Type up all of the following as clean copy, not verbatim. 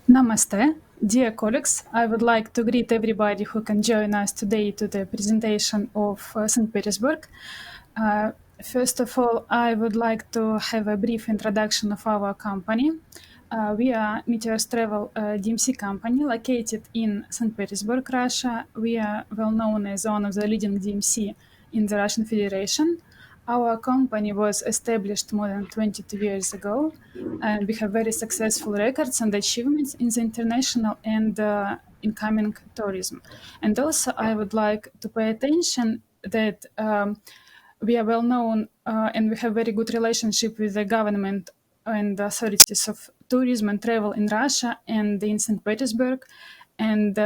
Namaste, dear colleagues. I would like to greet everybody who can join us today to the presentation of St. Petersburg. First of all, I would like to have a brief introduction of our company. We are Meteors.Travel DMC company located in St. Petersburg, Russia. We are well known as one of the leading DMC in the Russian Federation. Our company was established more than 22 years ago, and we have very successful records and achievements in the international and incoming tourism. And also, I would like to pay attention that we are well known and we have very good relationship with the government and the authorities of tourism and travel in Russia and in St. Petersburg. And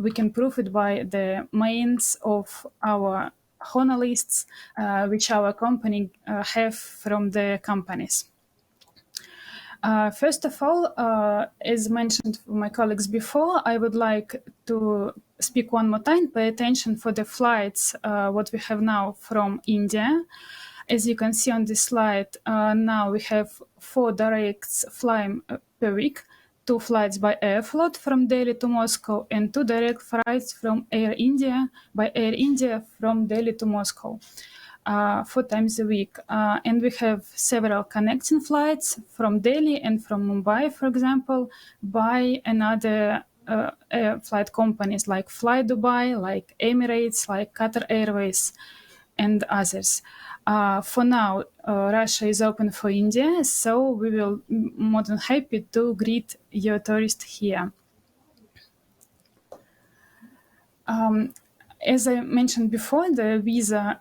we can prove it by the mains of our honor lists, which our company have from the companies. First of all, as mentioned by my colleagues before, I would like to speak one more time, pay attention for the flights, what we have now from India. As you can see on this slide, now we have 4 directs flying per week, 2 flights by Airflot from Delhi to Moscow, and 2 direct flights from Air India by Air India from Delhi to Moscow. 4 times a week. And we have several connecting flights from Delhi and from Mumbai, for example, by another flight companies like Fly Dubai, like Emirates, like Qatar Airways, and others. For now, Russia is open for India, so we will be more than happy to greet your tourists here. As I mentioned before, the visa,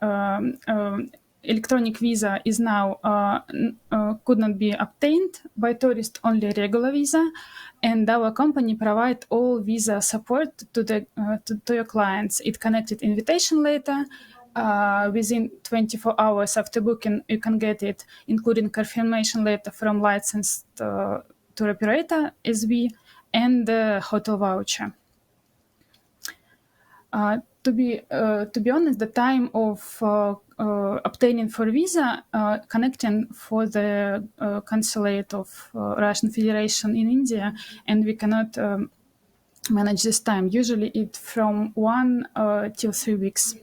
electronic visa is now could not be obtained by tourists, only regular visa, and our company provide all visa support to your clients. It connected invitation letter. Within 24 hours after booking, you can get it, including confirmation letter from licensed tour operator, SV, and the hotel voucher. To be honest, the time of obtaining for visa, connecting for the consulate of Russian Federation in India, and we cannot manage this time. Usually it's from 1 till 3 weeks.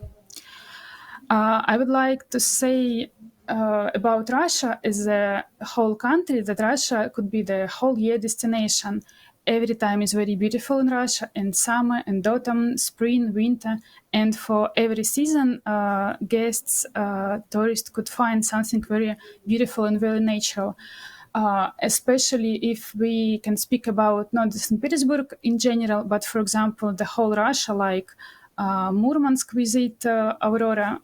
I would like to say about Russia as a whole country, that Russia could be the whole year destination. Every time is very beautiful in Russia, and summer and autumn, spring, winter, and for every season, guests, tourists could find something very beautiful and very natural. Especially if we can speak about not St. Petersburg in general, but for example, the whole Russia, like Murmansk visit Aurora,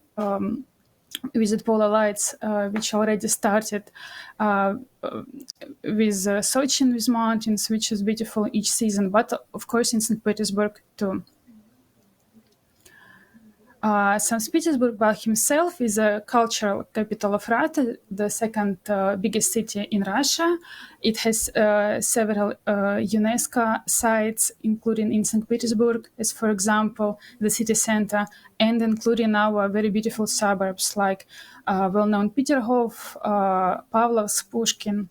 visit polar lights, which already started, with Sochi, with mountains, which is beautiful each season, but of course in St. Petersburg too. St. Petersburg by himself is a cultural capital of Russia, the second biggest city in Russia. It has several UNESCO sites, including in St. Petersburg, as for example, the city center, and including our very beautiful suburbs like well-known Peterhof, Pavlovsk, Pushkin,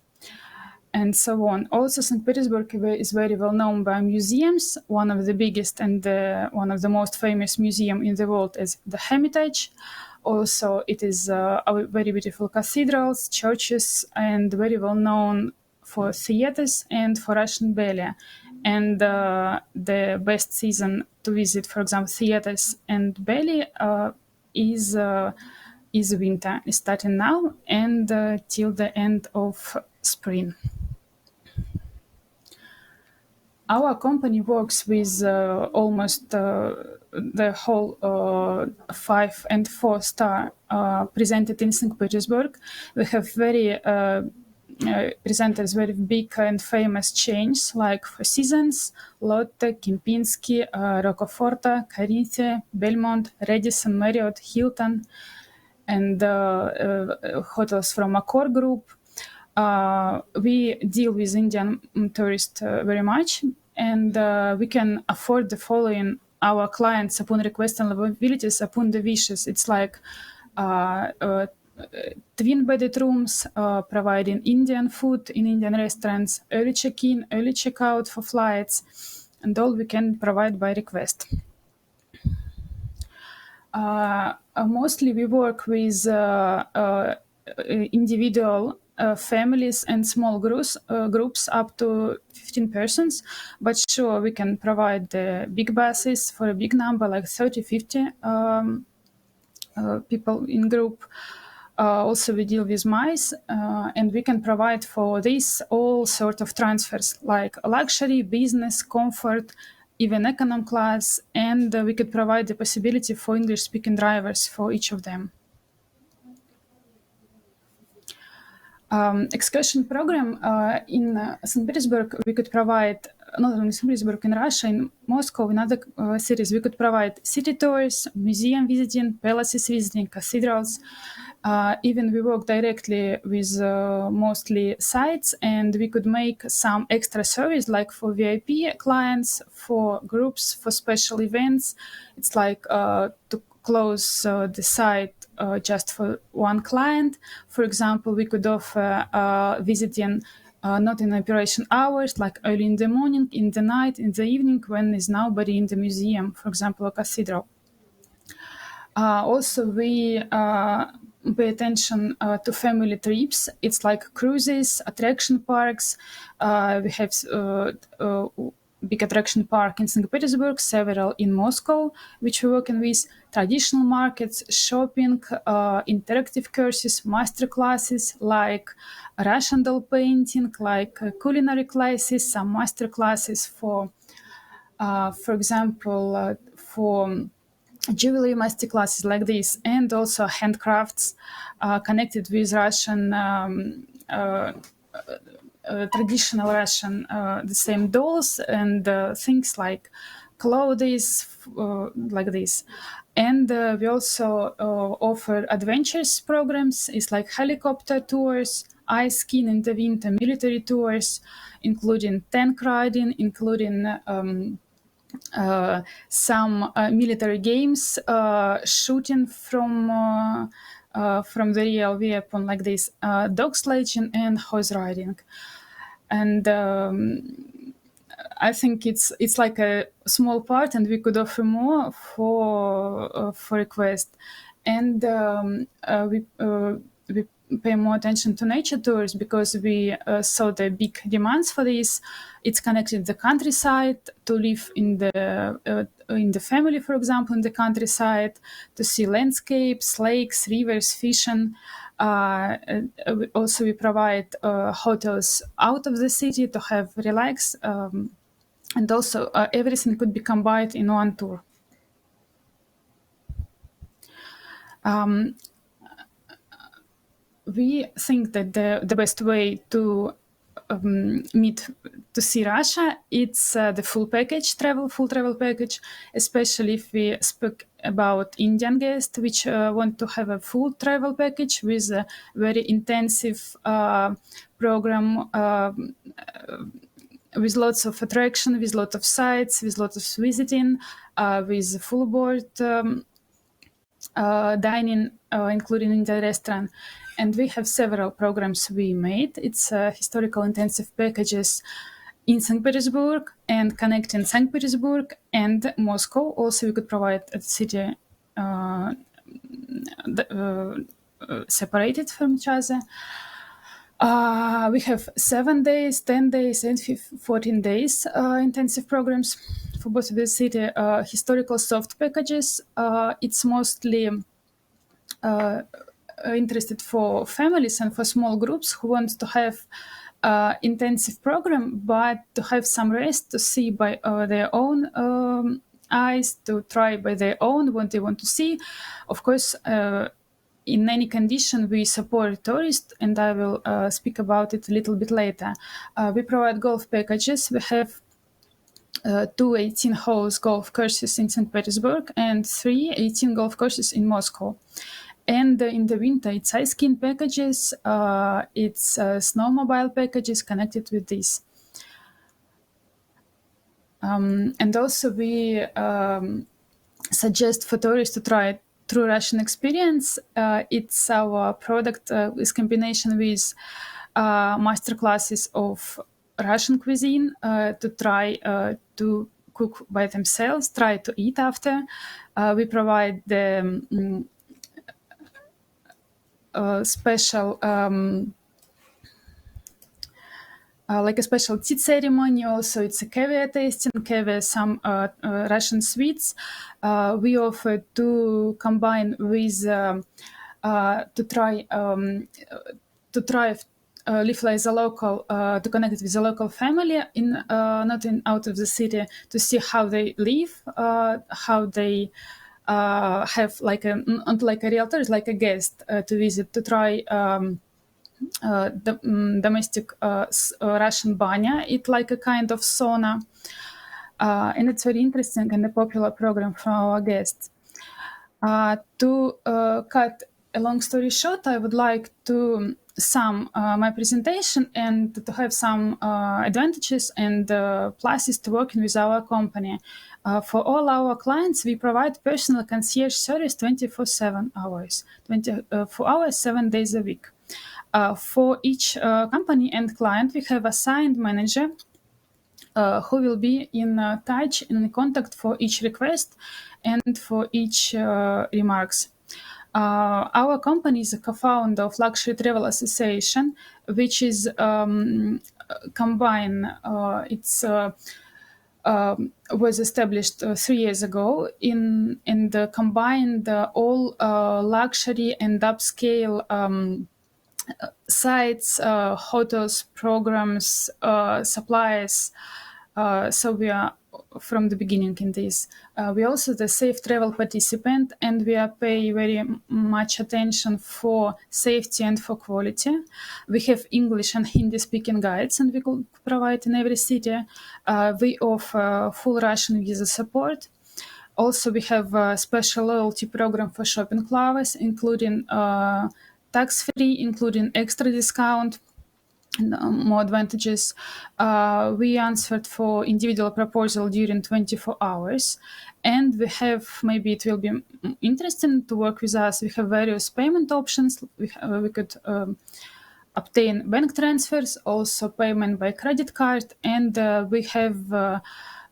and so on. Also, St. Petersburg is very well known by museums. One of the biggest and one of the most famous museum in the world is the Hermitage. Also, it is our very beautiful cathedrals, churches, and very well known for theaters and for Russian ballet. And the best season to visit, for example, theaters and ballet is winter, starting now and till the end of spring. Our company works with almost the whole 5- and 4-star presented in St. Petersburg. We have very presenters, very big and famous chains like Four Seasons, Lotte, Kempinski, Roccoforte, Carinthia, Belmont, Radisson, Marriott, Hilton, and hotels from Accor Group. We deal with Indian tourists very much, and we can afford the following our clients upon request and availabilities upon the wishes. It's like twin-bedded rooms, providing Indian food in Indian restaurants, early check-in, early check-out for flights, and all we can provide by request. Mostly we work with individual families and small groups up to 15 persons, but sure, we can provide the big buses for a big number, like 30, 50 people in group. Also, we deal with mice, and we can provide for this all sort of transfers like luxury, business, comfort, even econom class, and we could provide the possibility for English-speaking drivers for each of them. Excursion program in St. Petersburg, we could provide, not only St. Petersburg, in Russia, in Moscow, in other cities, we could provide city tours, museum visiting, palaces visiting, cathedrals. Even we work directly with mostly sites, and we could make some extra service like for VIP clients, for groups, for special events. It's like to close the site just for one client. For example, we could offer visiting not in operation hours, like early in the morning, in the night, in the evening, when there's nobody in the museum, for example, a cathedral. Also, we pay attention to family trips. It's like cruises, attraction parks. We have big attraction park in St. Petersburg, several in Moscow, which we're working with, traditional markets, shopping, interactive courses, master classes like Russian doll painting, like culinary classes, some master classes for example, for jewelry master classes like this, and also handcrafts connected with Russian traditional Russian, the same dolls and things like clothes like this. And we also offer adventures programs. It's like helicopter tours, ice skiing in the winter, military tours, including tank riding, including some military games, shooting from the real weapon like this, dog sledging and horse riding. And I think it's like a small part, and we could offer more for request. And we pay more attention to nature tours because we saw the big demands for this. It's connected the countryside, to live in the family, for example, in the countryside, to see landscapes, lakes, rivers, fishing. Also, we provide hotels out of the city to have relax, and also everything could be combined in one tour. We think that the best way to see Russia, it's the full travel package, especially if we speak about Indian guests, which want to have a full travel package with a very intensive program, with lots of attraction, with lots of sites, with lots of visiting, with full board dining, including in the restaurant. And we have several programs we made. It's historical intensive packages in St. Petersburg and connecting St. Petersburg and Moscow. Also, we could provide a city separated from each other. We have 7 days, 10 days, and 14 days intensive programs for both of the city. Historical soft packages. It's mostly interested for families and for small groups who want to have intensive program, but to have some rest, to see by their own eyes, to try by their own what they want to see. Of course, in any condition, we support tourists, and I will speak about it a little bit later. We provide golf packages. We have 2 18-hole golf courses in St. Petersburg and 3 18 golf courses in Moscow. And in the winter, it's ice skiing packages, it's snowmobile packages connected with this. And also we suggest for tourists to try True Russian Experience. It's our product is combination with master classes of Russian cuisine to try to cook by themselves, try to eat after. We provide the special like a special tea ceremony. Also, it's a caviar tasting, caviar, some Russian sweets. We offer to combine with to try live like the local, to connect it with the local family in not in out of the city, to see how they live, how they have like a not like a realtor, it's like a guest to visit, to try domestic Russian banya. It's like a kind of sauna, and it's very interesting and a popular program for our guests. To cut a long story short, I would like to sum my presentation and to have some advantages and pluses to working with our company. For all our clients, we provide personal concierge service 24/7 hours, 24 hours, 7 days a week. For each company and client, we have assigned manager who will be in touch, in contact for each request and for each remarks. Our company is a co-founder of Luxury Travel Association, which is combine. It's was established 3 years ago in the combined all luxury and upscale sites, hotels, programs, suppliers. So we are from the beginning in this. We also the safe travel participant, and we are pay very much attention for safety and for quality. We have English and Hindi speaking guides, and we could provide in every city. We offer full Russian visa support. Also, we have a special loyalty program for shopping lovers, including tax-free, including extra discount, and more advantages. We answered for individual proposal during 24 hours. And we have, maybe it will be interesting to work with us, we have various payment options. We could obtain bank transfers, also payment by credit card, and we have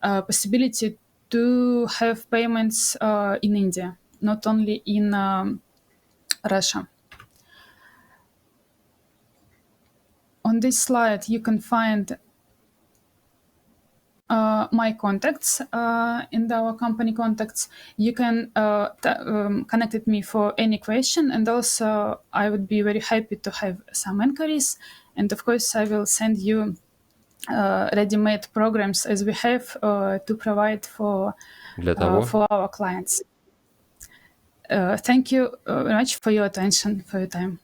possibility to have payments in India, not only in Russia. On this slide, you can find my contacts in our company contacts. You can connect with me for any question, and also I would be very happy to have some inquiries. And of course, I will send you ready-made programs as we have to provide for our clients. Thank you very much for your attention, for your time.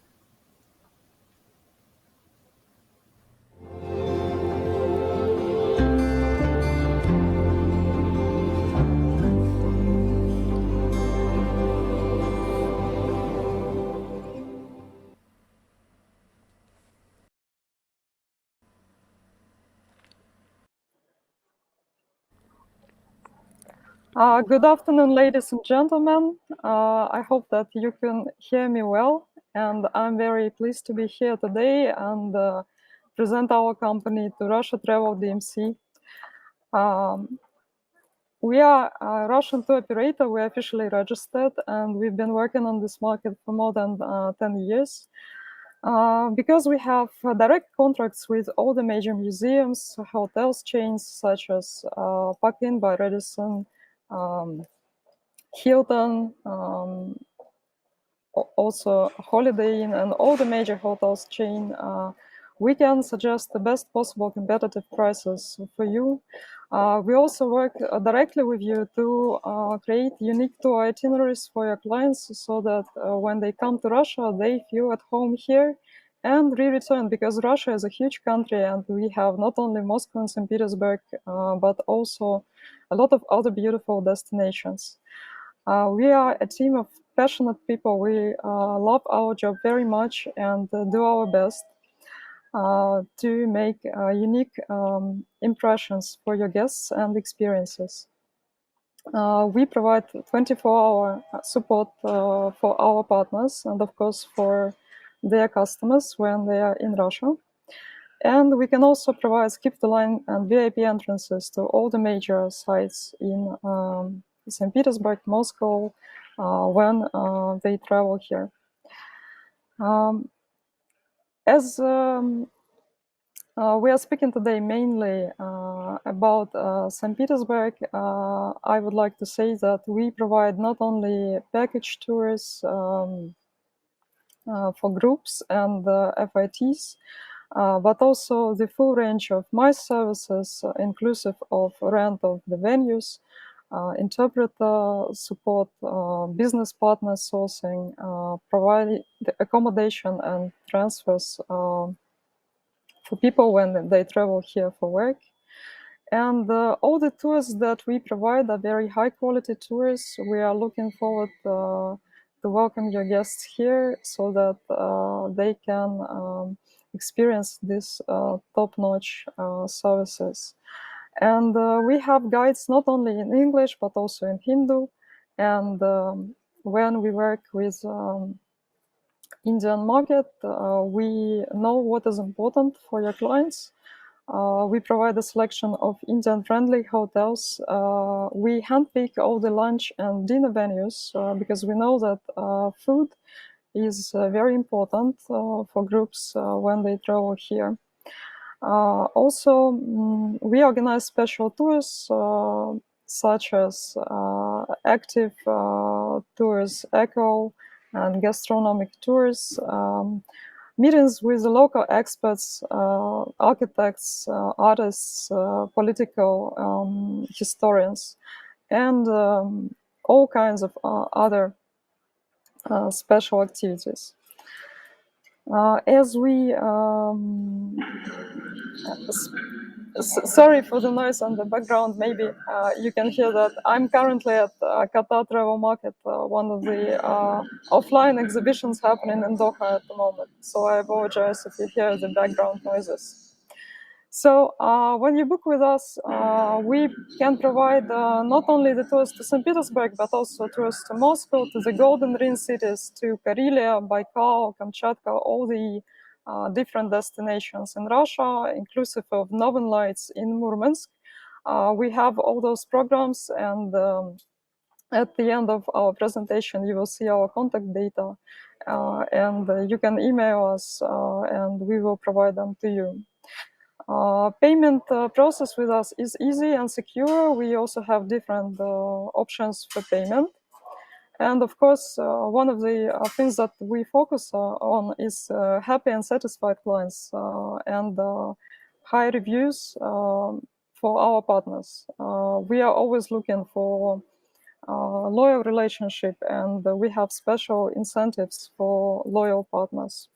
Good afternoon, ladies and gentlemen. I hope that you can hear me well, and I'm very pleased to be here today and present our company to Russia Travel DMC. We are a Russian tour operator. We're officially registered, and we've been working on this market for more than 10 years. Because we have direct contracts with all the major museums, hotels chains such as Park Inn by Radisson, Hilton, also Holiday Inn, and all the major hotels chain, we can suggest the best possible competitive prices for you. We also work directly with you to create unique tour itineraries for your clients so that when they come to Russia, they feel at home here and re-return, because Russia is a huge country and we have not only Moscow and St. Petersburg, but also a lot of other beautiful destinations. We are a team of passionate people. We love our job very much and do our best. to make unique impressions for your guests and experiences. We provide 24-hour support for our partners and, of course, for their customers when they are in Russia. And we can also provide skip the line and VIP entrances to all the major sites in St. Petersburg, Moscow, when they travel here. As we are speaking today mainly about St. Petersburg, I would like to say that we provide not only package tours for groups and FITs, but also the full range of MICE services, inclusive of rent of the venues, interpreter support, business partner sourcing, providing the accommodation and transfers for people when they travel here for work. And all the tours that we provide are very high quality tours. We are looking forward to welcome your guests here so that they can experience these top-notch services. And we have guides not only in English but also in Hindu. And when we work with Indian market, we know what is important for your clients. We provide a selection of Indian-friendly hotels. We handpick all the lunch and dinner venues because we know that food is very important for groups when they travel here. Also, we organize special tours such as active tours, eco, and gastronomic tours, meetings with the local experts, architects, artists, political historians, and all kinds of other special activities. As we sorry for the noise on the background. Maybe you can hear that I'm currently at Qatar Travel Market, one of the offline exhibitions happening in Doha at the moment. So I apologize if you hear the background noises. So when you book with us, we can provide not only the tours to St. Petersburg, but also tours to Moscow, to the Golden Ring cities, to Karelia, Baikal, Kamchatka, all the different destinations in Russia, inclusive of Northern Lights in Murmansk. We have all those programs, and at the end of our presentation, you will see our contact data, and you can email us, and we will provide them to you. Payment process with us is easy and secure. We also have different options for payment. And of course, one of the things that we focus on is happy and satisfied clients and high reviews for our partners. We are always looking for loyal relationship, and we have special incentives for loyal partners.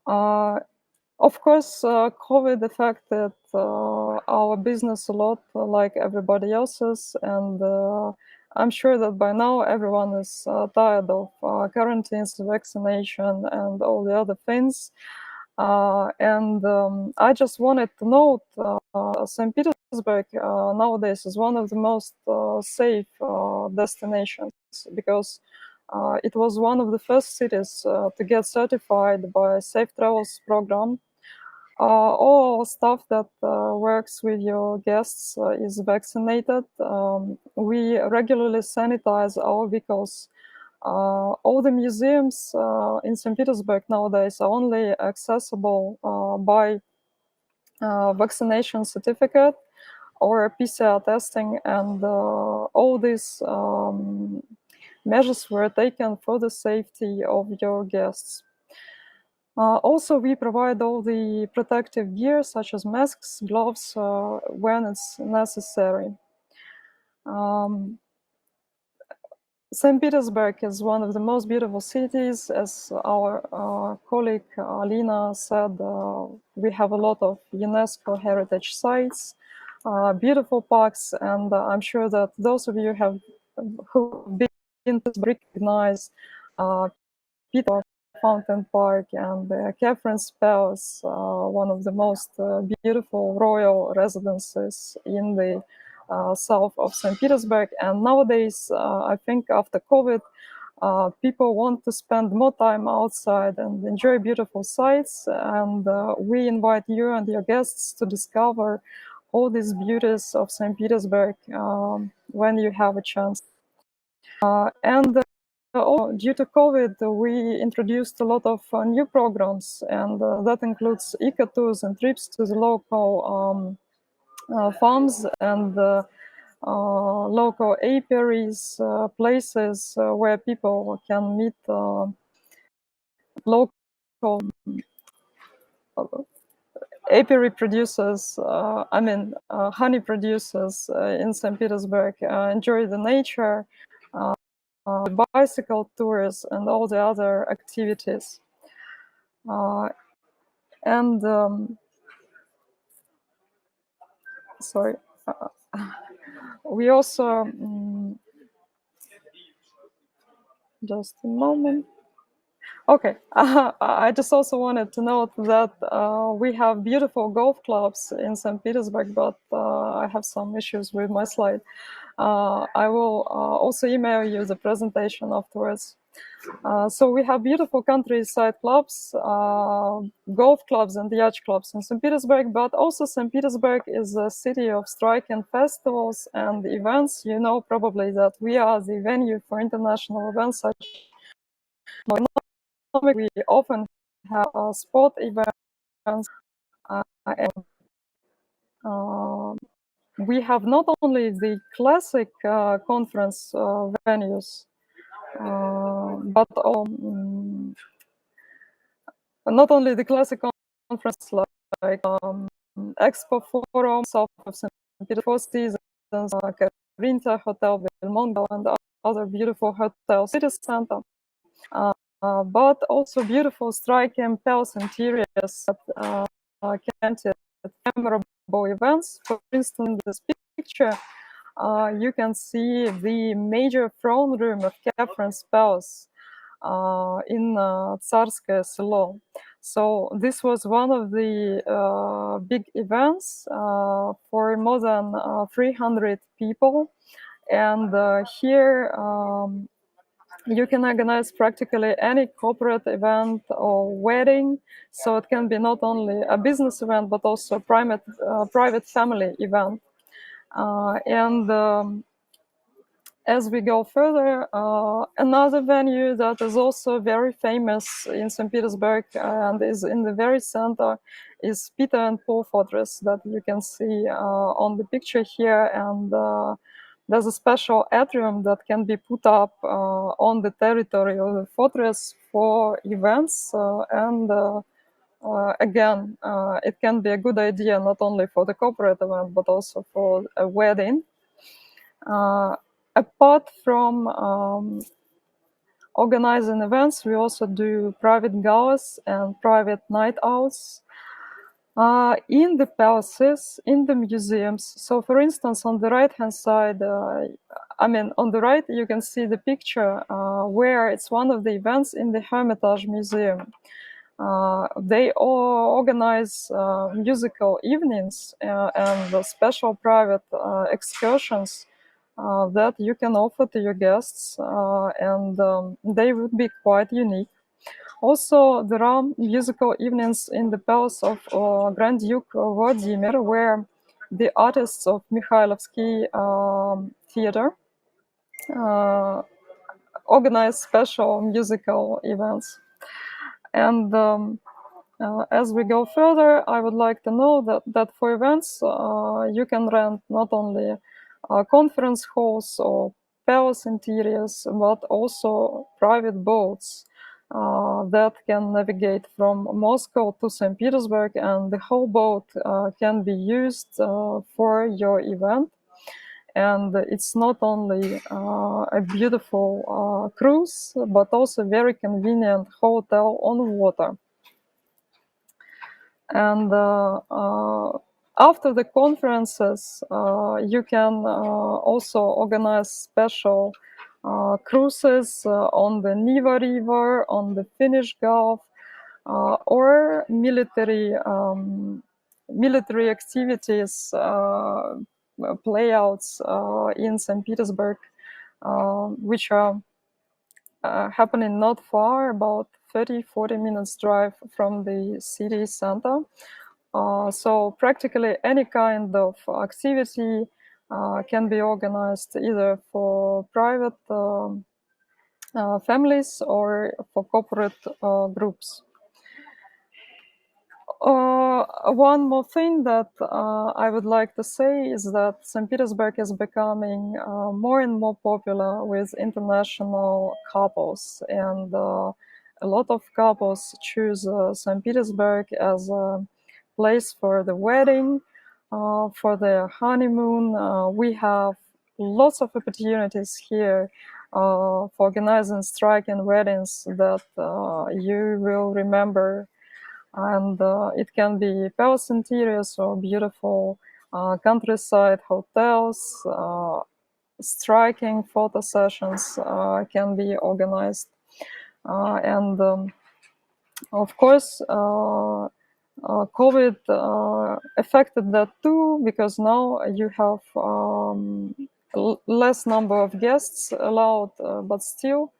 Of course, COVID affected our business a lot, like everybody else's, and I'm sure that by now everyone is tired of quarantines, vaccination, and all the other things. I just wanted to note St. Petersburg nowadays is one of the most safe destinations because it was one of the first cities to get certified by Safe Travels program. All our staff that works with your guests is vaccinated. We regularly sanitize our vehicles. All the museums in St. Petersburg nowadays are only accessible by vaccination certificate or PCR testing, and all these measures were taken for the safety of your guests. Also, we provide all the protective gear, such as masks, gloves, when it's necessary. St. Petersburg is one of the most beautiful cities. As our colleague Alina said, we have a lot of UNESCO heritage sites, beautiful parks, and I'm sure that those of you who've been to recognize Petersburg Fountain Park and Catherine's Palace, one of the most beautiful royal residences in the south of St. Petersburg. And nowadays, I think after COVID, people want to spend more time outside and enjoy beautiful sights. And we invite you and your guests to discover all these beauties of St. Petersburg when you have a chance. And due to COVID, we introduced a lot of new programs, and that includes eco tours and trips to the local farms and local apiaries, places where people can meet local apiary producers, honey producers in St. Petersburg, enjoy the nature, bicycle tours, and all the other activities. Sorry, we also, just a moment. Okay, I just also wanted to note that we have beautiful golf clubs in St. Petersburg, but I have some issues with my slide. I will also email you the presentation afterwards. So we have beautiful countryside clubs, golf clubs and yacht clubs in St. Petersburg, but also St. Petersburg is a city of striking festivals and events. You know probably that we are the venue for international events such as we often have sport events, and we have not only the classic conference venues, but not only the classic conference like Expo Forum, South of St. Petersburg, Four Seasons, Carinta Hotel, Belmondo, and other beautiful hotels, city center. But also beautiful striking palace interiors that can memorable events. For instance, in this picture, you can see the major throne room of Catherine's Palace in Tsarskое Selo. So this was one of the big events for more than 300 people. And here you can organize practically any corporate event or wedding. So it can be not only a business event, but also a private family event. As we go further, another venue that is also very famous in St. Petersburg and is in the very center is Peter and Paul Fortress that you can see on the picture here. And there's a special atrium that can be put up on the territory of the fortress for events. Again, it can be a good idea not only for the corporate event, but also for a wedding. Apart from organizing events, we also do private galas and private night outs in the palaces, in the museums. So, for instance, on the right-hand side, on the right, you can see the picture where it's one of the events in the Hermitage Museum. They all organize musical evenings and special private excursions that you can offer to your guests, and they would be quite unique. Also, there are musical evenings in the palace of Grand Duke Vladimir, where the artists of Mikhailovsky Theater organize special musical events. And as we go further, I would like to know that for events, you can rent not only conference halls or palace interiors, but also private boats that can navigate from Moscow to St. Petersburg, and the whole boat can be used for your event. And it's not only a beautiful cruise, but also a very convenient hotel on water. And after the conferences, you can also organize special cruises on the Neva River, on the Finnish Gulf, or military activities, playouts in St. Petersburg, which are happening not far, about 30-40 minutes drive from the city center. So practically any kind of activity can be organized either for private families or for corporate groups. One more thing that I would like to say is that St. Petersburg is becoming more and more popular with international couples, and a lot of couples choose St. Petersburg as a place for the wedding, for their honeymoon. We have lots of opportunities here for organizing striking weddings that you will remember, and it can be palace interiors or beautiful countryside hotels. Striking photo sessions can be organized, and of course, COVID affected that too, because now you have less number of guests allowed, but still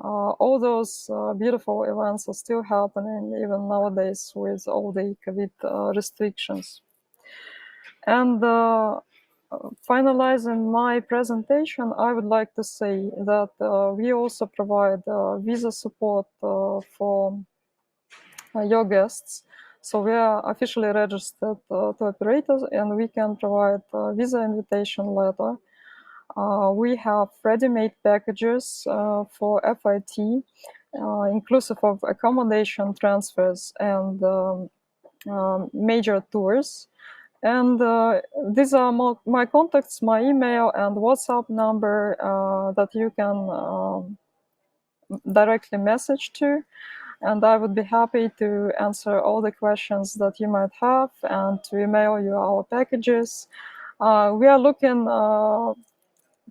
all those beautiful events are still happening even nowadays with all the COVID restrictions. And finalizing my presentation, I would like to say that we also provide visa support for your guests. So we are officially registered to operators, and we can provide visa invitation letter. We have ready-made packages for FIT, inclusive of accommodation, transfers, and major tours. And these are my contacts, my email and WhatsApp number that you can directly message to. And I would be happy to answer all the questions that you might have and to email you our packages. We are looking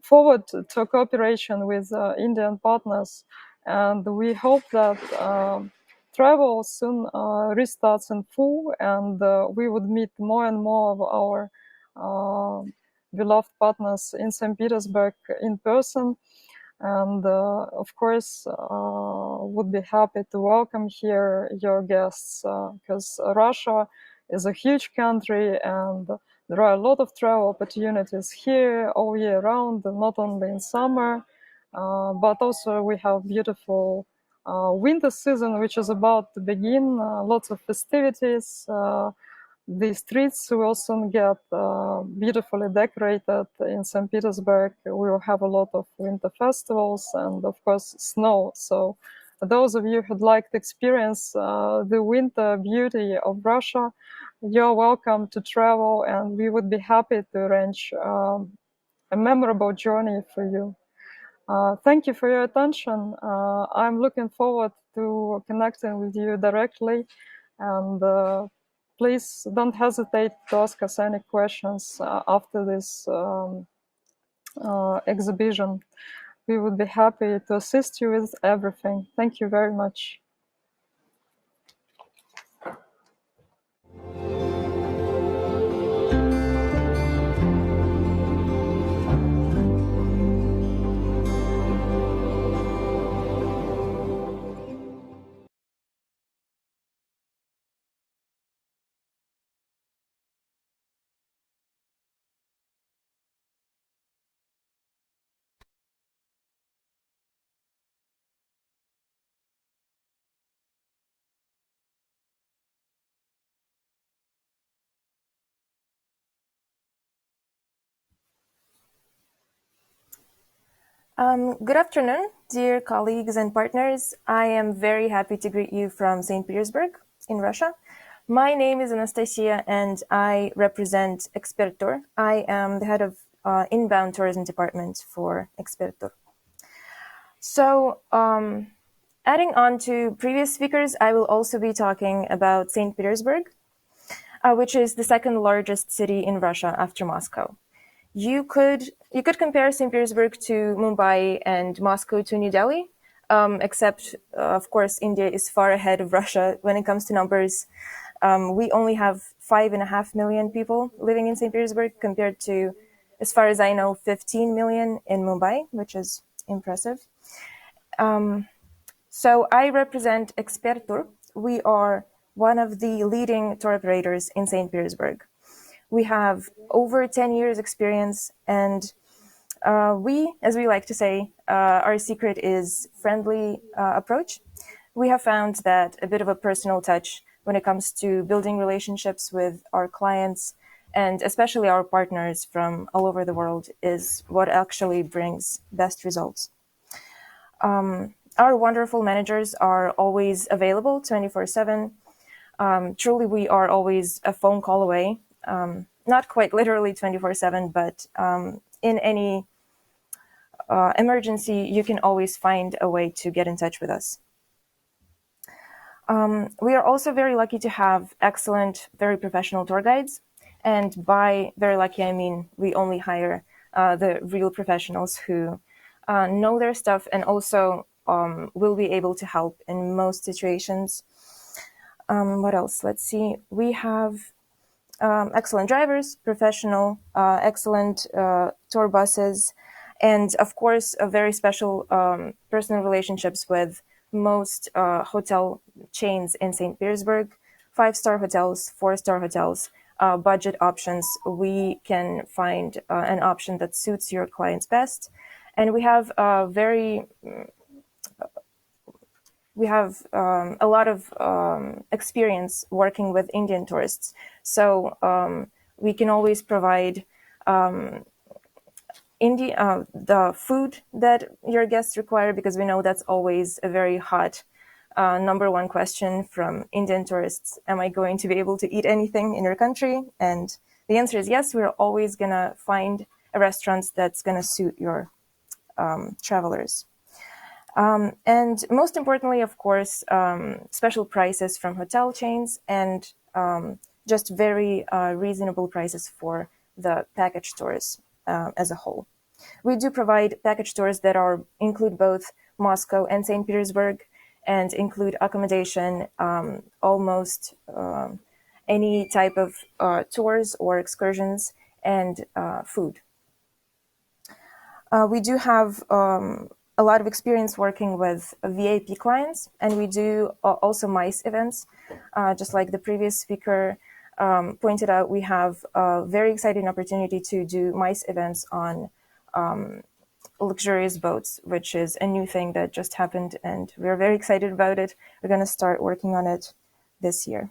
forward to cooperation with Indian partners, and we hope that travel soon restarts in full, and we would meet more and more of our beloved partners in St. Petersburg in person. And of course, would be happy to welcome here your guests, because Russia is a huge country, and there are a lot of travel opportunities here all year round, not only in summer, but also we have beautiful winter season, which is about to begin. Lots of festivities. The streets will soon get beautifully decorated in St. Petersburg. We will have a lot of winter festivals and, of course, snow. So those of you who'd like to experience the winter beauty of Russia, you're welcome to travel, and we would be happy to arrange a memorable journey for you. Thank you for your attention. I'm looking forward to connecting with you directly, and please don't hesitate to ask us any questions after this exhibition. We would be happy to assist you with everything. Thank you very much. Good afternoon, dear colleagues and partners. I am very happy to greet you from St. Petersburg in Russia. My name is Anastasia, and I represent Expertur. I am the head of inbound tourism department for Expertur. So, adding on to previous speakers, I will also be talking about St. Petersburg, which is the second largest city in Russia after Moscow. You could compare St. Petersburg to Mumbai and Moscow to New Delhi, except of course India is far ahead of Russia when it comes to numbers. We only have 5.5 million people living in St. Petersburg compared to, as far as I know, 15 million in Mumbai, which is impressive. So I represent Expertur. We are one of the leading tour operators in St. Petersburg. We have over 10 years experience, and we, as we like to say, our secret is friendly approach. We have found that a bit of a personal touch when it comes to building relationships with our clients and especially our partners from all over the world is what actually brings best results. Our wonderful managers are always available 24/7. Truly, we are always a phone call away. Not quite literally 24/7, but in any emergency, you can always find a way to get in touch with us. We are also very lucky to have excellent, very professional tour guides. And by very lucky, I mean we only hire the real professionals who know their stuff and also will be able to help in most situations. What else? Let's see. We have excellent drivers, professional, excellent tour buses, and of course, a very special personal relationships with most hotel chains in St. Petersburg, 5-star hotels, 4-star hotels, budget options. We can find an option that suits your clients best. And we have a lot of experience working with Indian tourists. So we can always provide the food that your guests require, because we know that's always a very hot number one question from Indian tourists. Am I going to be able to eat anything in your country? And the answer is yes. We're always going to find a restaurant that's going to suit your travelers. And most importantly, of course, special prices from hotel chains and just very reasonable prices for the package tours as a whole. We do provide package tours that include both Moscow and St. Petersburg and include accommodation, almost any type of tours or excursions, and food. We do have a lot of experience working with VIP clients, and we do also MICE events. Just like the previous speaker pointed out, we have a very exciting opportunity to do MICE events on luxurious boats, which is a new thing that just happened, and we're very excited about it. We're going to start working on it this year.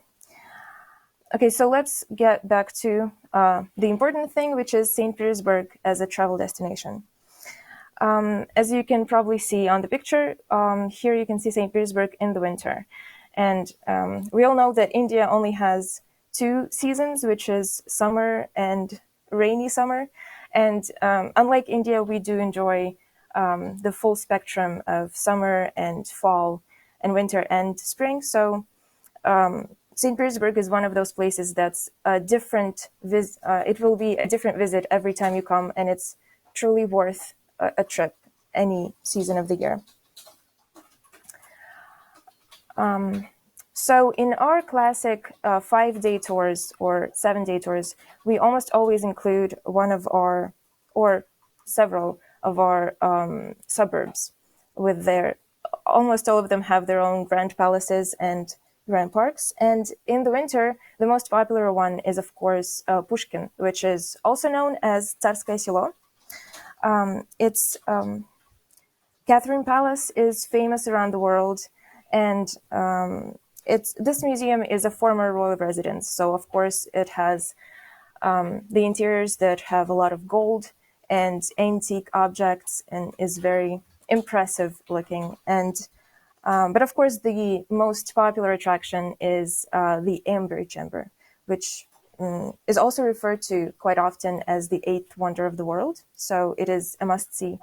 Okay, so let's get back to the important thing, which is St. Petersburg as a travel destination. As you can probably see on the picture, here you can see St. Petersburg in the winter. And we all know that India only has 2 seasons, which is summer and rainy summer. And unlike India, we do enjoy the full spectrum of summer and fall and winter and spring. So St. Petersburg is one of those places that's a different it will be a different visit every time you come, and it's truly worth a trip any season of the year. So in our classic 5-day tours or 7-day tours, we almost always include one of our or several of our suburbs with almost all of them have their own grand palaces and grand parks. And in the winter, the most popular one is, of course, Pushkin, which is also known as Tsarskaya Selo. Its Catherine Palace is famous around the world, and this museum is a former royal residence. So, of course, it has the interiors that have a lot of gold and antique objects, and is very impressive looking. And but of course, the most popular attraction is the Amber Chamber, which is also referred to quite often as the 8th wonder of the world. So it is a must-see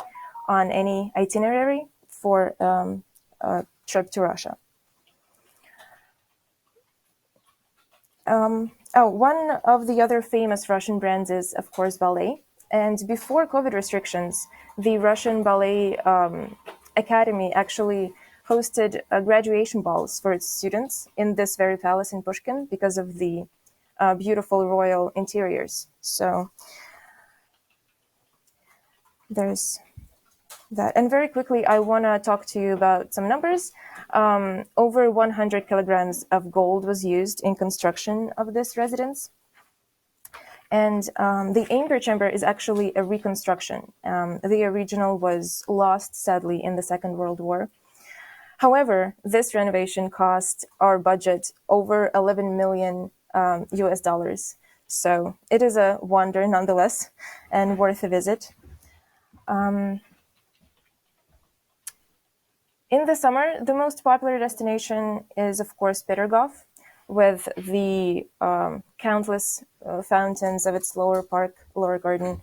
on any itinerary for a trip to Russia. One of the other famous Russian brands is, of course, Ballet. And before COVID restrictions, the Russian Ballet Academy actually hosted graduation balls for its students in this very palace in Pushkin because of the beautiful royal interiors. So there's that. And very quickly, I want to talk to you about some numbers. Over 100 kilograms of gold was used in construction of this residence. And the Anger Chamber is actually a reconstruction. The original was lost, sadly, in the Second World War. However, this renovation cost our budget over 11 million US dollars. So it is a wonder nonetheless and worth a visit. In the summer, the most popular destination is, of course, Petergov, with the countless fountains of its lower garden.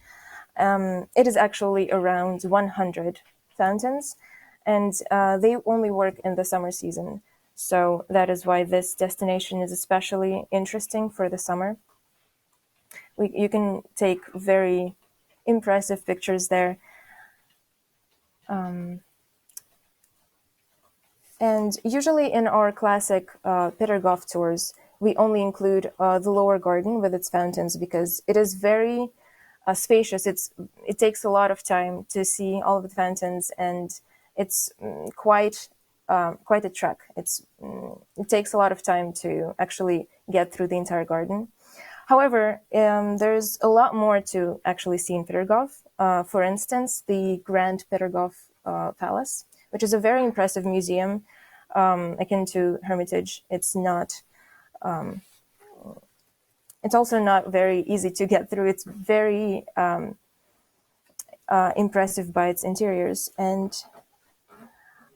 It is actually around 100 fountains, and they only work in the summer season. So that is why this destination is especially interesting for the summer. You can take very impressive pictures there. And usually in our classic Petergov tours, we only include the lower garden with its fountains because it is very spacious. It takes a lot of time to see all of the fountains, and it's quite a trek. It takes a lot of time to actually get through the entire garden. However, there's a lot more to actually see in Petergov. For instance, the Grand Petergov Palace, which is a very impressive museum akin to Hermitage. It's also not very easy to get through. It's very impressive by its interiors. And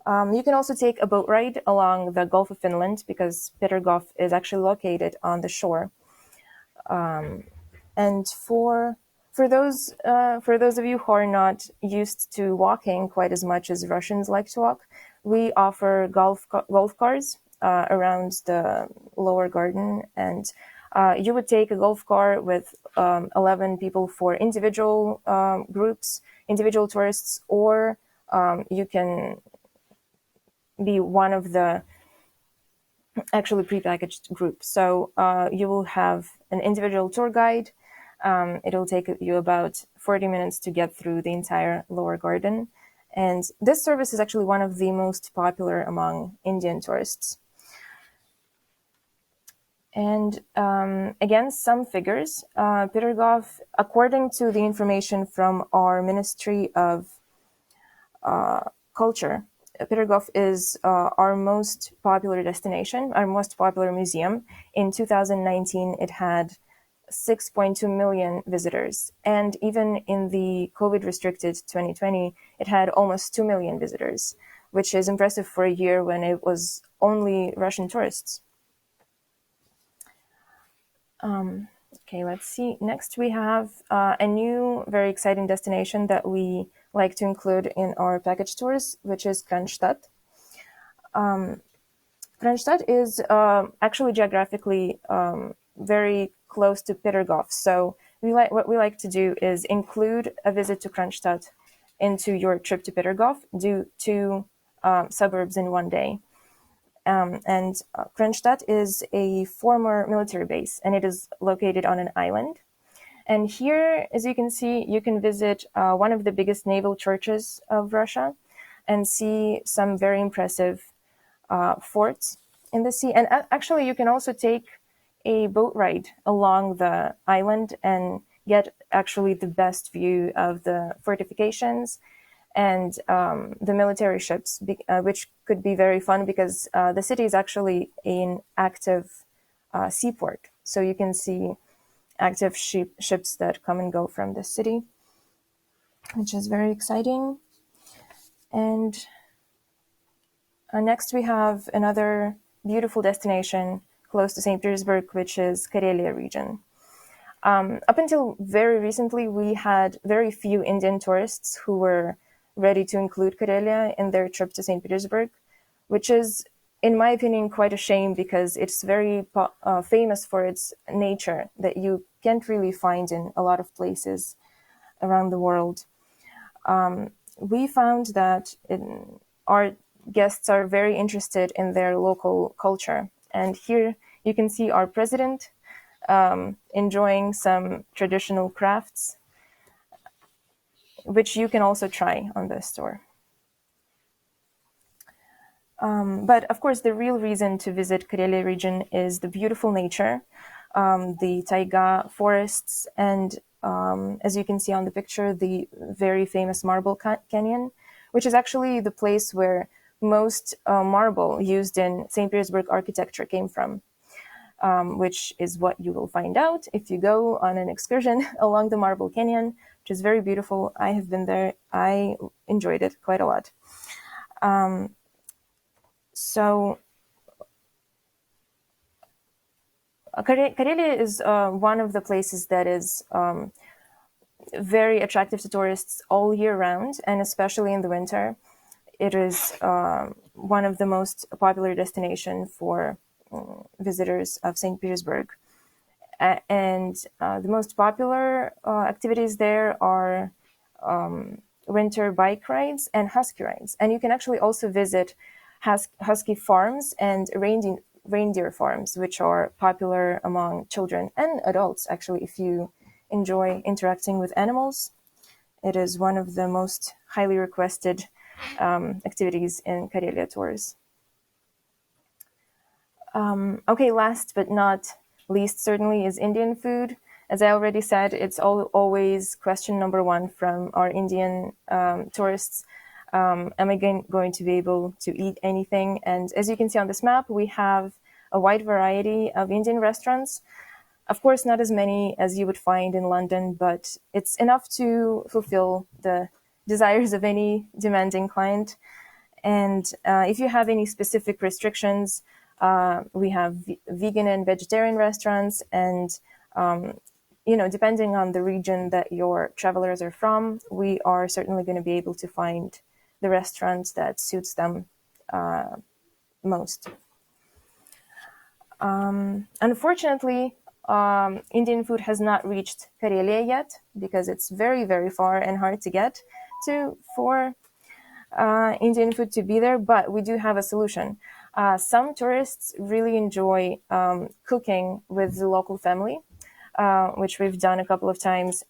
you can also take a boat ride along the Gulf of Finland because Petergov is actually located on the shore. And for those of you who are not used to walking quite as much as Russians like to walk, we offer golf cars around the lower garden, and you would take a golf car with 11 people for individual groups, individual tourists, or you can be one of the actually prepackaged group. So you will have an individual tour guide. It'll take you about 40 minutes to get through the entire lower garden. And this service is actually one of the most popular among Indian tourists. And again, some figures. Petergov, according to the information from our Ministry of Culture, Petergov is our most popular destination, our most popular museum. In 2019, it had 6.2 million visitors. And even in the COVID-restricted 2020, it had almost 2 million visitors, which is impressive for a year when it was only Russian tourists. Okay, let's see. Next, we have a new, very exciting destination that we like to include in our package tours, which is Kronstadt. Kronstadt is actually geographically very close to Petergov. So what we like to do is include a visit to Kronstadt into your trip to Petergov, do two suburbs in one day. And Kronstadt is a former military base, and it is located on an island. And here, as you can see, you can visit one of the biggest naval churches of Russia and see some very impressive forts in the sea. And actually, you can also take a boat ride along the island and get actually the best view of the fortifications and the military ships, which could be very fun because the city is actually an active seaport. So you can see active ships that come and go from the city, which is very exciting. And next we have another beautiful destination close to St. Petersburg, which is Karelia region. Up until very recently, we had very few Indian tourists who were ready to include Karelia in their trip to St. Petersburg, which is, in my opinion, quite a shame because it's very famous for its nature that you can't really find in a lot of places. around the world. We found that our guests are very interested in their local culture. And here you can see our president enjoying some traditional crafts, which you can also try on the store. But of course, the real reason to visit Karelia region is the beautiful nature, the taiga forests, and as you can see on the picture, the very famous Marble Canyon, which is actually the place where most marble used in St. Petersburg architecture came from, which is what you will find out if you go on an excursion along the Marble Canyon, which is very beautiful. I have been there. I enjoyed it quite a lot. So Karelia is one of the places that is very attractive to tourists all year round, and especially in the winter. It is one of the most popular destinations for visitors of St. Petersburg. And the most popular activities there are winter bike rides and husky rides. And you can actually also visit husky farms and reindeer farms, which are popular among children and adults, actually, if you enjoy interacting with animals. It is one of the most highly requested activities in Karelia tours. Okay, last but not least, certainly, is Indian food. As I already said, it's always question number one from our Indian tourists. Am I going to be able to eat anything? And as you can see on this map, we have a wide variety of Indian restaurants. Of course, not as many as you would find in London, but it's enough to fulfill the desires of any demanding client. And if you have any specific restrictions, we have vegan and vegetarian restaurants, and depending on the region that your travelers are from, we are certainly going to be able to find the restaurant that suits them most. Unfortunately, Indian food has not reached Karelia yet because it's very, very far and hard to get to for Indian food to be there, but we do have a solution. Some tourists really enjoy cooking with the local family, which we've done a couple of times.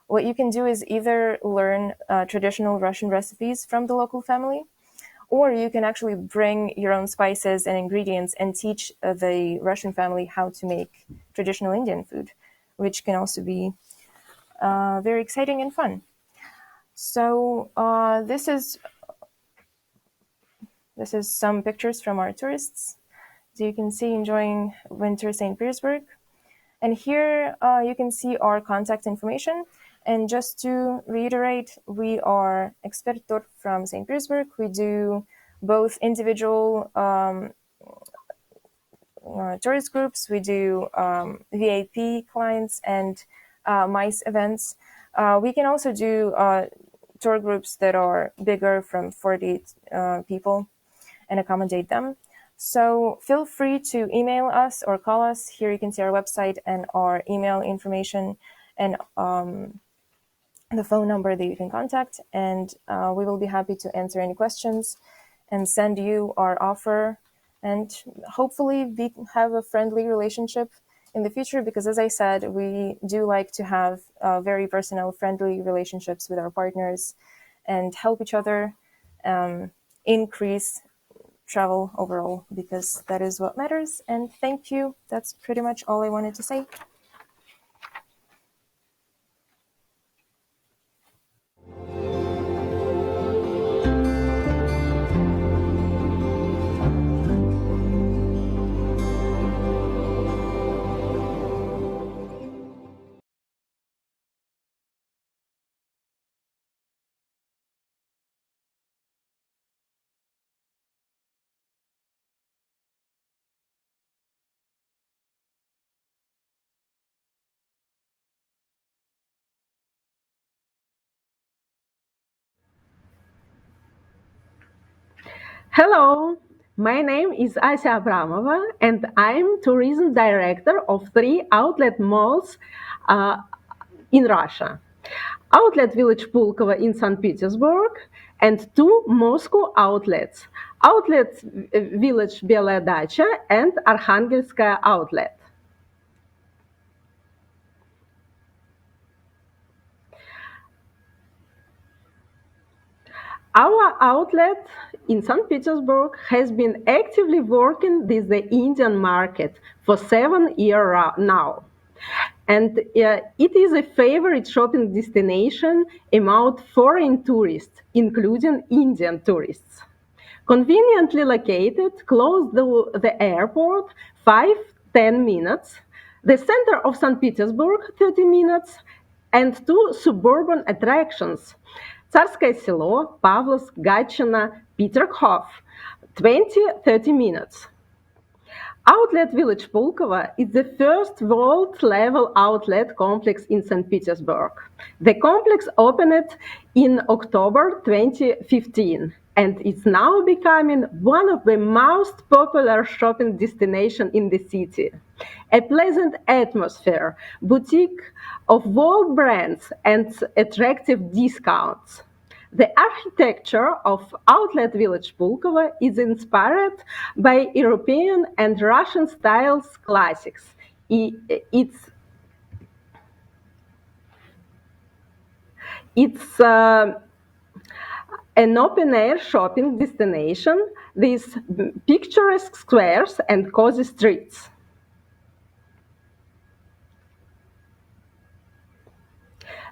What you can do is either learn traditional Russian recipes from the local family, or you can actually bring your own spices and ingredients and teach the Russian family how to make traditional Indian food, which can also be very exciting and fun. So this is some pictures from our tourists. So you can see enjoying winter St. Petersburg. And here you can see our contact information. And just to reiterate, we are Expertor from St. Petersburg. We do both individual tourist groups. We do VIP clients and MICE events. We can also do tour groups that are bigger, from 40 people, and accommodate them. So feel free to email us or call us. Here you can see our website and our email information, and the phone number that you can contact. And we will be happy to answer any questions and send you our offer, and hopefully we have a friendly relationship in the future, because as I said, we do like to have very personal, friendly relationships with our partners and help each other increase travel overall, because that is what matters. And thank you. That's pretty much all I wanted to say. Hello, my name is Asya Abramova, and I'm tourism director of 3 outlet malls uh, in Russia. Outlet Village Pulkovo in St. Petersburg, and 2 Moscow outlets, Outlet Village Belaya Dacha and Arkhangelskaya outlet. Our outlet in St. Petersburg has been actively working with the Indian market for 7 years now. And it is a favorite shopping destination among foreign tourists, including Indian tourists. Conveniently located close to the airport, 5-10 minutes, the center of St. Petersburg, 30 minutes, and 2 suburban attractions, Tsarskoye Selo, Pavlovsk, Gatchina, Peterhof, 20-30 minutes. Outlet Village Pulkovo is the first world-level outlet complex in St. Petersburg. The complex opened in October 2015 and is now becoming one of the most popular shopping destinations in the city. A pleasant atmosphere, boutique of world brands and attractive discounts. The architecture of Outlet Village Pulkovo is inspired by European and Russian styles classics. It's an open-air shopping destination with picturesque squares and cozy streets.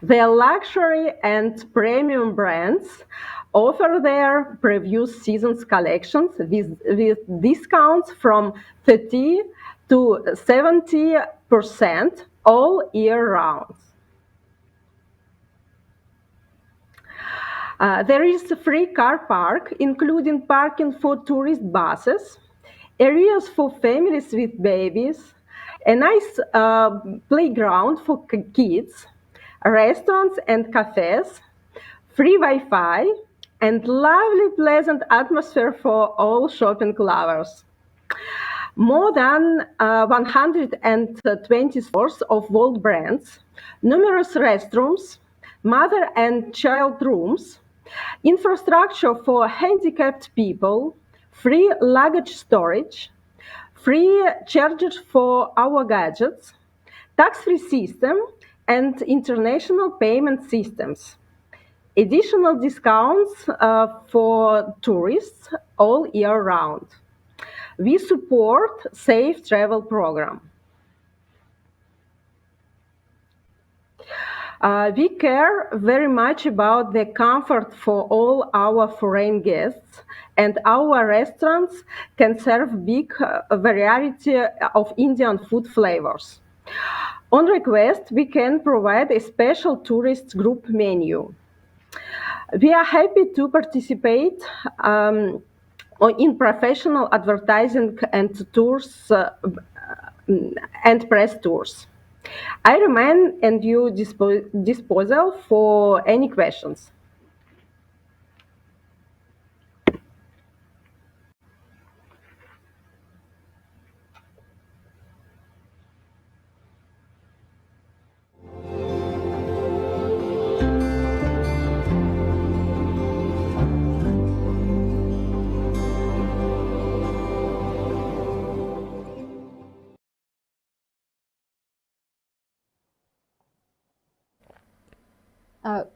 The luxury and premium brands offer their previous season's collections with discounts from 30 to 70% all year round. There is a free car park, including parking for tourist buses, areas for families with babies, a nice playground for kids, restaurants and cafes, free Wi-Fi, and lovely pleasant atmosphere for all shopping lovers. More than 120 stores of world brands, numerous restrooms, mother and child rooms, infrastructure for handicapped people, free luggage storage, free chargers for our gadgets, tax-free system, and international payment systems. Additional discounts for tourists all year round. We support safe travel program. We care very much about the comfort for all our foreign guests, and our restaurants can serve big variety of Indian food flavors. On request, we can provide a special tourist group menu. We are happy to participate in professional advertising and tours and press tours. I remain at your disposal for any questions.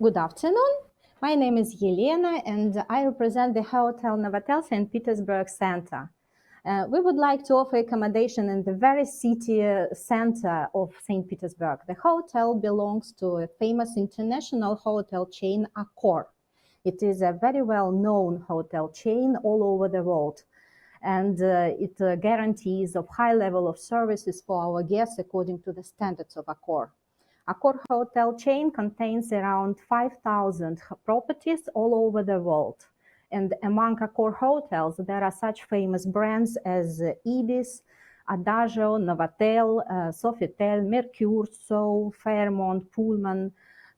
Good afternoon. My name is Yelena, and I represent the Hotel Novotel St. Petersburg Center. We would like to offer accommodation in the very city center of St. Petersburg. The hotel belongs to a famous international hotel chain, Accor. It is a very well-known hotel chain all over the world, and it guarantees of high level of services for our guests according to the standards of Accor. Accor hotel chain contains around 5,000 properties all over the world. And among Accor hotels, there are such famous brands as Ibis, Adagio, Novotel, Sofitel, Mercure, Soul, Fairmont, Pullman,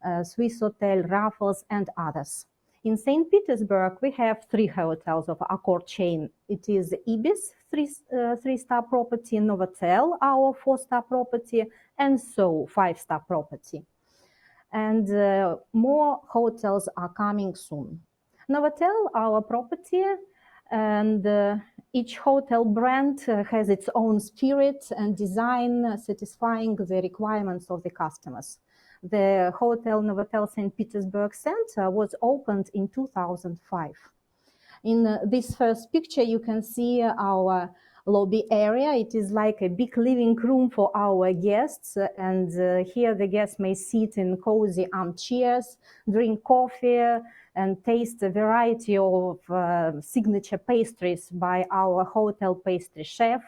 Swissôtel, Raffles, and others. In St. Petersburg, we have 3 hotels of Accor chain. It is Ibis, 3-star property, Novotel, our 4-star property, and Soul, 5-star property. and more hotels are coming soon. Novotel, our property, and each hotel brand has its own spirit and design, satisfying the requirements of the customers. The Hotel Novotel St. Petersburg Center was opened in 2005. In this first picture, you can see our lobby area. It is like a big living room for our guests, and here the guests may sit in cozy armchairs, drink coffee, and taste a variety of signature pastries by our hotel pastry chef.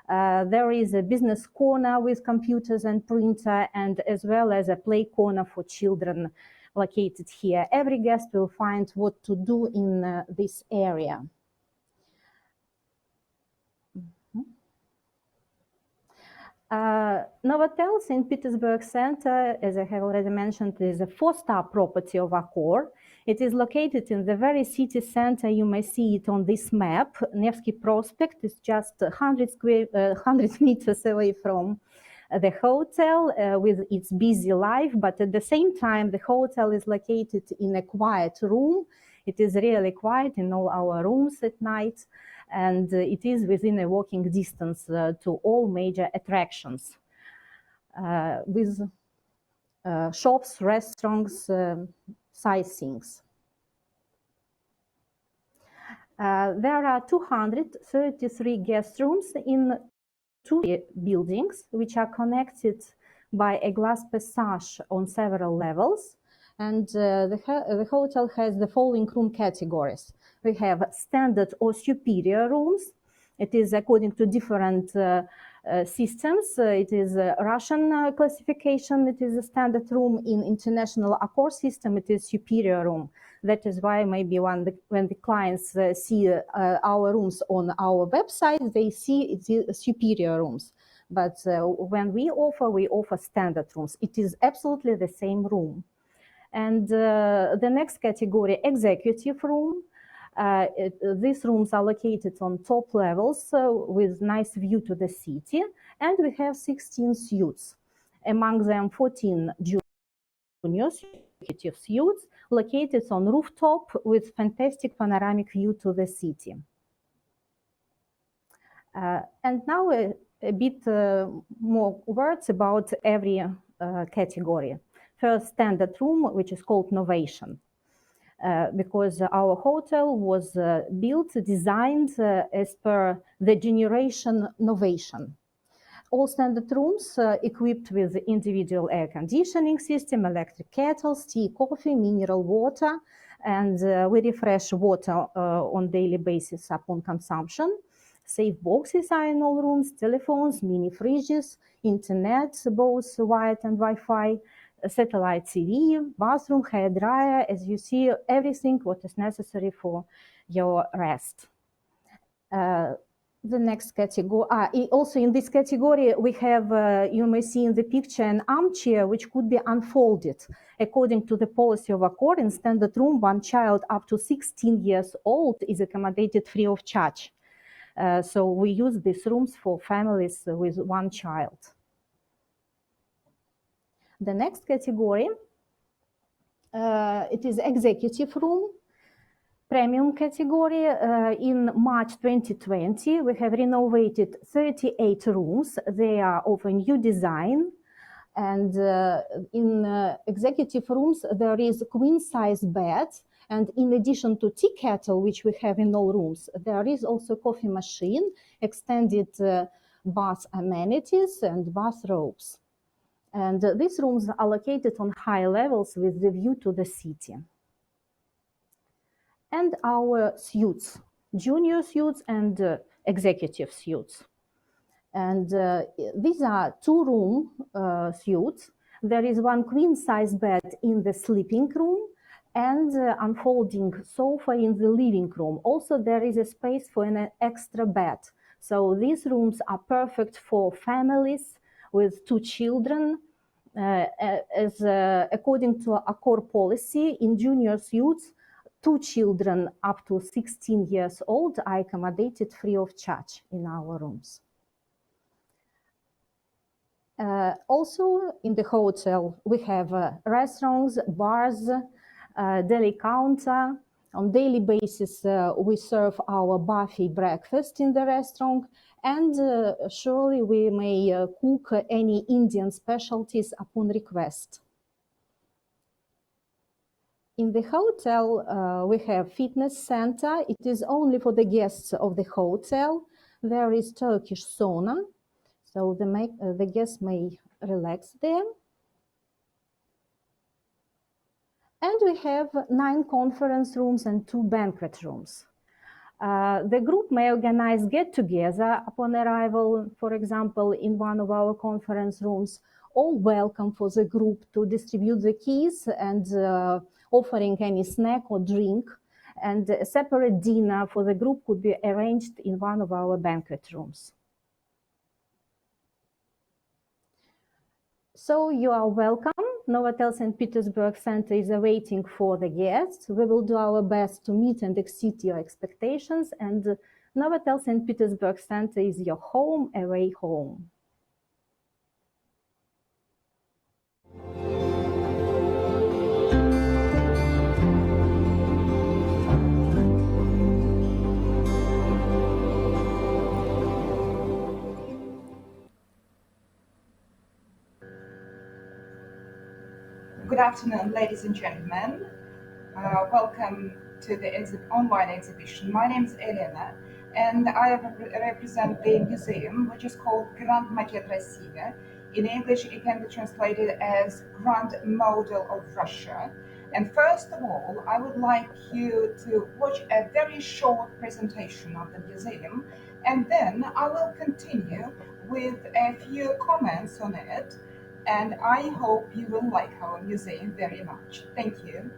There is a business corner with computers and printer, and as well as a play corner for children located here. Every guest will find what to do in this area. Novotel St. Petersburg Center, as I have already mentioned, is a 4-star property of Accor. It is located in the very city center. You may see it on this map. Nevsky Prospect is just 100 meters away from the hotel with its busy life, but at the same time, the hotel is located in a quiet room. It is really quiet in all our rooms at night, and it is within a walking distance to all major attractions with shops, restaurants, sightseeings. There are 233 guest rooms in 2 buildings, which are connected by a glass passage on several levels. And the hotel has the following room categories. We have standard or superior rooms. It is according to different systems. It is a Russian classification. It is a standard room. In international Accor system, it is superior room. That is why maybe when the clients see our rooms on our website, they see it is superior rooms. But when we offer standard rooms. It is absolutely the same room. And the next category, executive room. These rooms are located on top levels with nice view to the city. And we have 16 suites. Among them, 14 junior executive suites located on rooftop with fantastic panoramic view to the city. And now a bit more words about every category. First, standard room, which is called Novation. Because our hotel was built, designed as per the generation Novation. All standard rooms equipped with individual air conditioning system, electric kettles, tea, coffee, mineral water, and we refresh water on daily basis upon consumption. Safe boxes are in all rooms, telephones, mini fridges, internet, both wired and Wi-Fi, satellite TV, bathroom, hair dryer. As you see, everything what is necessary for your rest. The next category, also in this category, we have, you may see in the picture, an armchair which could be unfolded. According to the policy of Accor, in standard room, one child up to 16 years old is accommodated free of charge. So we use these rooms for families with one child. The next category, it is executive room. Premium category. In March 2020, we have renovated 38 rooms. They are of a new design. And in executive rooms, there is queen size bed. And in addition to tea kettle, which we have in all rooms, there is also coffee machine, extended bath amenities and bathrobes. And these rooms are located on high levels with the view to the city. And our suites, junior suites and executive suites. And these are 2-room suites. There is one queen-size bed in the sleeping room and unfolding sofa in the living room. Also, there is a space for an extra bed. So these rooms are perfect for families with 2 children. According to Accor policy, in junior suites, 2 children up to 16 years old are accommodated free of charge in our rooms. Also, in the hotel, we have restaurants, bars, deli counter. On daily basis, we serve our buffet breakfast in the restaurant, and surely we may cook any Indian specialties upon request. In the hotel, we have fitness center. It is only for the guests of the hotel. There is Turkish sauna, so the guests may relax there. And we have 9 conference rooms and 2 banquet rooms. The group may organize get-together upon arrival, for example, in one of our conference rooms, or welcome for the group to distribute the keys and offering any snack or drink. And a separate dinner for the group could be arranged in one of our banquet rooms. So you are welcome. Novotel St. Petersburg Center is awaiting for the guests. We will do our best to meet and exceed your expectations, and Novotel St. Petersburg Center is your home away home. Good afternoon, ladies and gentlemen. Welcome to the online exhibition. My name is Elena, and I represent the museum, which is called Grand Maquette Россия. In English, it can be translated as Grand Model of Russia. And first of all, I would like you to watch a very short presentation of the museum, and then I will continue with a few comments on it. And I hope you will like our museum very much. Thank you.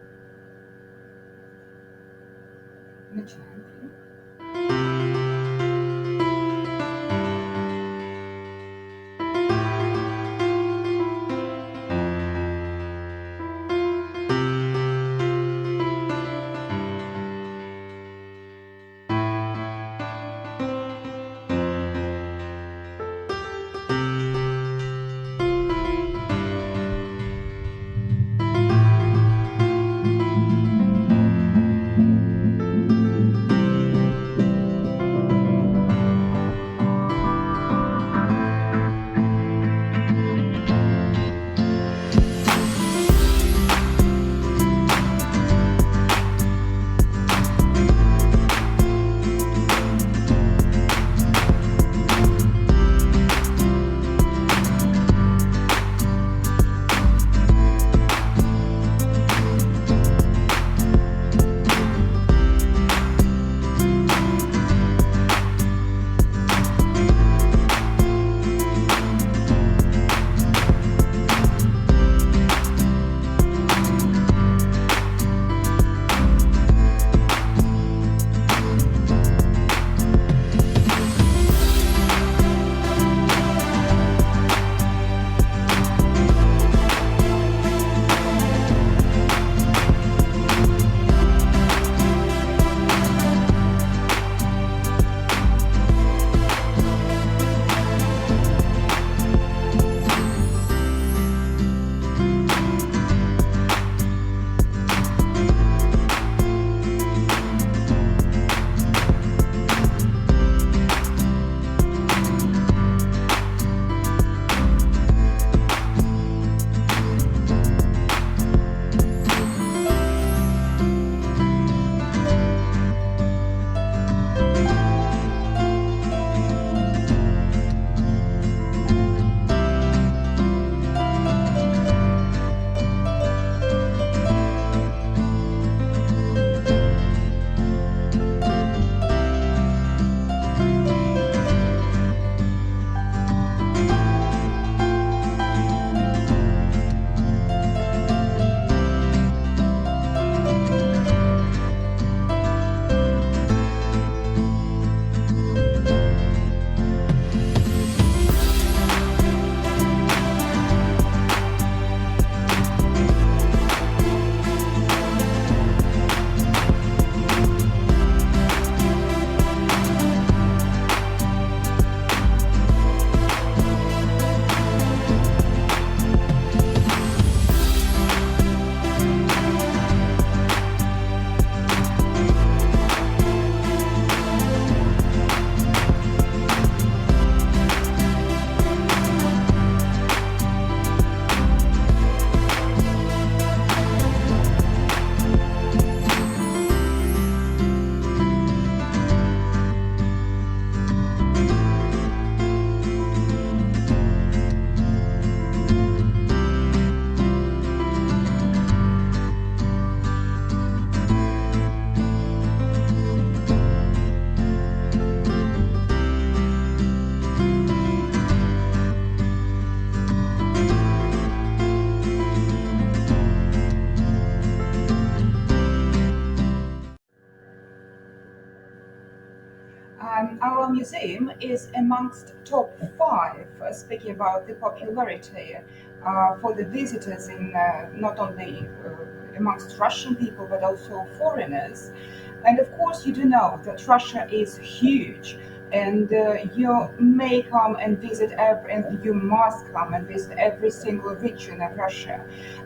our museum is amongst top 5, speaking about the popularity for the visitors in not only amongst Russian people but also foreigners. And of course, you do know that Russia is huge, and you may come and visit and you must come and visit every single region of Russia.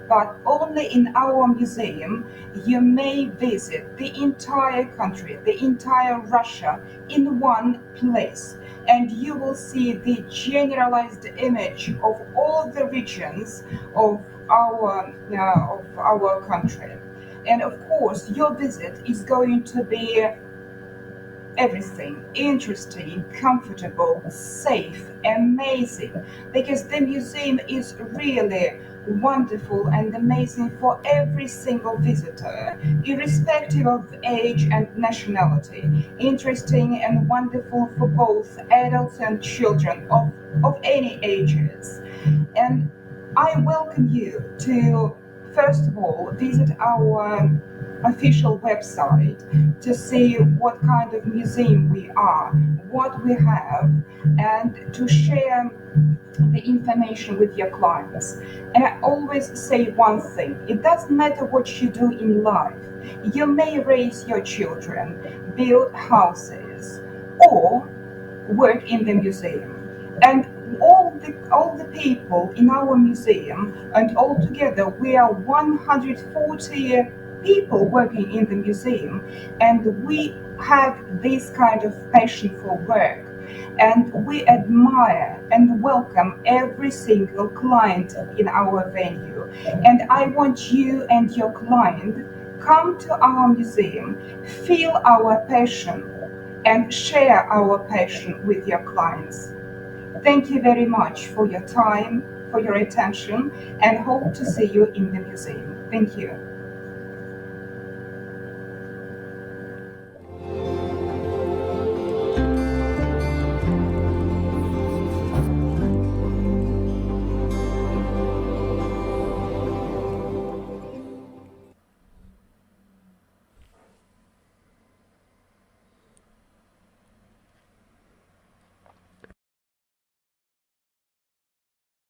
But only in our museum, you may visit the entire country, the entire Russia in one place. And you will see the generalized image of all the regions of our country. And of course, your visit is going to be everything interesting, comfortable, safe, amazing, because the museum is really wonderful and amazing for every single visitor, irrespective of age and nationality. Interesting and wonderful for both adults and children of any ages. And I welcome you to, first of all, visit our official website to see what kind of museum we are, what we have, and to share the information with your clients. And I always say one thing: it doesn't matter what you do in life. You may raise your children, build houses, or work in the museum. And all the people in our museum, and all together we are 140 people working in the museum, and we have this kind of passion for work, and we admire and welcome every single client in our venue. And I want you and your client come to our museum, feel our passion, and share our passion with your clients. Thank you very much for your time, for your attention, and hope to see you in the museum. Thank you.